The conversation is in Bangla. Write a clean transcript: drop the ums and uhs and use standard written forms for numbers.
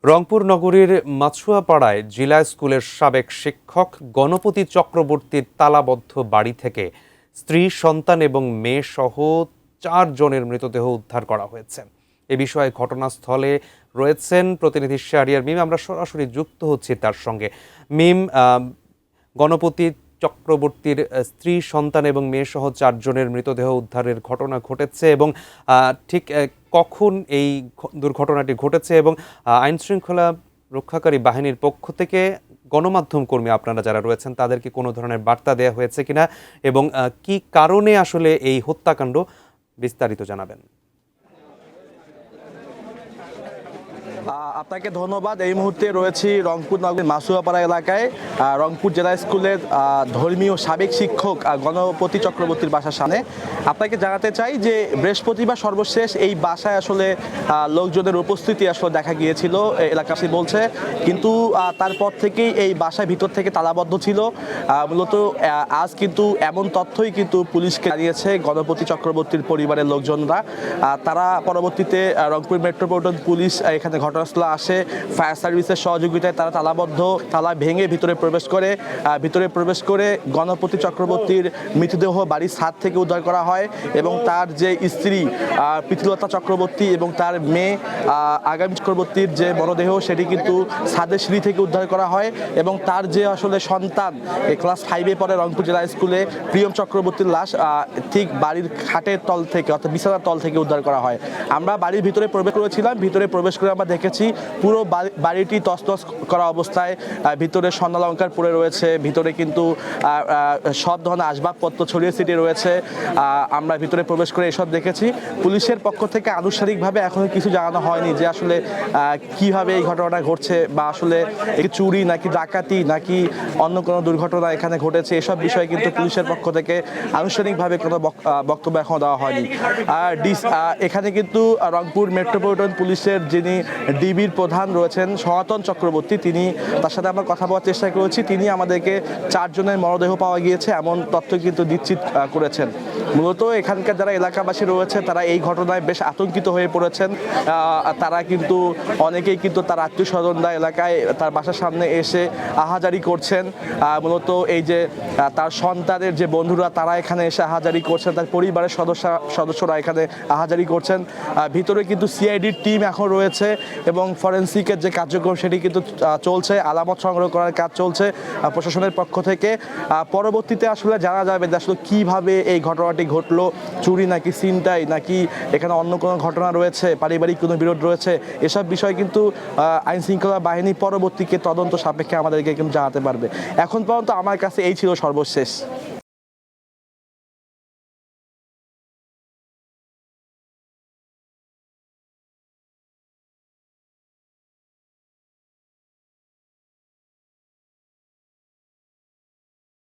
রংপুর নগরীর মাছুয়াপাড়ায় জিলা স্কুলের সাবেক শিক্ষক গণপতি চক্রবর্তীর তালাবদ্ধ বাড়ি থেকে স্ত্রী, সন্তান এবং মেয়ে সহ ৪ জনের মৃতদেহ উদ্ধার করা হয়েছে। এ বিষয়ে ঘটনাস্থলে রয়েছেন প্রতিনিধি শাহরিয়ার মিম। আমরা সরাসরি যুক্ত হচ্ছি তার সঙ্গে। মিম, গণপতি চক্রবর্তীর স্ত্রী, সন্তান এবং মেয়ে সহ ৪ জনের মৃতদেহ উদ্ধারের ঘটনা ঘটেছে এবং ঠিক কখন এই দুর্ঘটনাটি ঘটেছে এবং আইন শৃঙ্খলা রক্ষাকারী বাহিনীর পক্ষ থেকে গণমাধ্যম কর্মী আপনারা যারা রয়েছেন তাদেরকে কোনো ধরনের বার্তা দেওয়া হয়েছে কিনা এবং কি কারণে আসলে এই হত্যাকাণ্ড, বিস্তারিত জানাবেন। আপনাকে ধন্যবাদ। এই মুহূর্তে রয়েছি রংপুর নগরীর মাছুয়াপাড়া এলাকায় রংপুর জেলা স্কুলের ধর্মীয় সাবেক শিক্ষক গণপতি চক্রবর্তীর বাসার সামনে। আপনাকে জানাতে চাই যে বৃহস্পতিবার সর্বশেষ এই বাসায় আসলে লোকজনের উপস্থিতি আসলে দেখা গিয়েছিল, এলাকাবাসী বলছে, কিন্তু তারপর থেকেই এই বাসায় ভিতর থেকে তালাবদ্ধ ছিল। মূলত আজ কিন্তু এমন তথ্যই কিন্তু পুলিশকে জানিয়েছে গণপতি চক্রবর্তীর পরিবারের লোকজনরা। তারা পরবর্তীতে রংপুর মেট্রোপলিটন পুলিশ এখানে ঘটনাস্থলে আসে। ফায়ার সার্ভিসের সহযোগিতায় তারা তালা ভেঙে ভিতরে প্রবেশ করে গণপতি চক্রবর্তীর মৃতদেহ বাড়ির ছাদ থেকে উদ্ধার করা হয় এবং তার যে স্ত্রী প্রীতিলতা চক্রবর্তী এবং তার মেয়ে আগামী চক্রবর্তীর যে মরদেহ সেটি কিন্তু ছাদের সিঁড়ি থেকে উদ্ধার করা হয় এবং তার যে আসলে সন্তান ক্লাস 5-এ পড়ে রংপুর জেলা স্কুলে প্রিয়ম চক্রবর্তীর লাশ ঠিক বাড়ির খাটের তল থেকে অর্থাৎ বিছানার তল থেকে উদ্ধার করা হয়। আমরা বাড়ির ভিতরে প্রবেশ করেছিলাম। ভিতরে প্রবেশ করে আমরা দেখেছি পুরো বাড়িটি তছনছ করা অবস্থায়, ভিতরে স্বর্ণালংকার পড়ে রয়েছে, ভিতরে কিন্তু সব ধরনের আসবাবপত্র ছড়িয়ে ছিটিয়ে রয়েছে। আমরা ভিতরে প্রবেশ করে এসব দেখেছি। পুলিশের পক্ষ থেকে আনুষ্ঠানিকভাবে এখনো কিছু জানানো হয়নি যে আসলে কিভাবে এই ঘটনাটা ঘটছে বা আসলে চুরি নাকি ডাকাতি নাকি অন্য কোনো দুর্ঘটনা এখানে ঘটেছে, এসব বিষয়ে কিন্তু পুলিশের পক্ষ থেকে আনুষ্ঠানিকভাবে কোনো বক্তব্য এখনো দেওয়া হয়নি। এখানে কিন্তু রংপুর মেট্রোপলিটন পুলিশের যিনি ডিবির প্রধান রয়েছেন সনাতন চক্রবর্তী, তার সাথে আমরা কথা বলার চেষ্টা করেছি। তিনি আমাদেরকে 4 জনের মরদেহ পাওয়া গিয়েছে এমন তথ্য কিন্তু নিশ্চিত করেছেন। মূলত এখানকার যারা এলাকাবাসী রয়েছে তারা এই ঘটনায় বেশ আতঙ্কিত হয়ে পড়েছেন। তারা কিন্তু অনেকেই কিন্তু তার আত্মীয় স্বজনরা এলাকায় তার বাসার সামনে এসে আহাজারি করছেন। মূলত এই যে তার সন্তানের যে বন্ধুরা তারা এখানে এসে আহাজারি করছেন, তার পরিবারের সদস্যরা এখানে আহাজারি করছেন। ভিতরে কিন্তু সিআইডির টিম এখন রয়েছে এবং ফরেন্সিকের যে কার্যক্রম সেটি কিন্তু চলছে, আলামত সংগ্রহ করার কাজ চলছে প্রশাসনের পক্ষ থেকে। পরবর্তীতে আসলে জানা যাবে যে আসলে কীভাবে এই ঘটনাটি ঘটলো, চুরি নাকি ছিনতাই নাকি এখানে অন্য কোনো ঘটনা রয়েছে, পারিবারিক কোনো বিরোধ রয়েছে, এসব বিষয় কিন্তু আইন শৃঙ্খলা বাহিনী পরবর্তীকে তদন্ত সাপেক্ষে আমাদেরকে কিন্তু জানাতে পারবে। এখন পর্যন্ত আমার কাছে এই ছিল সর্বশেষ।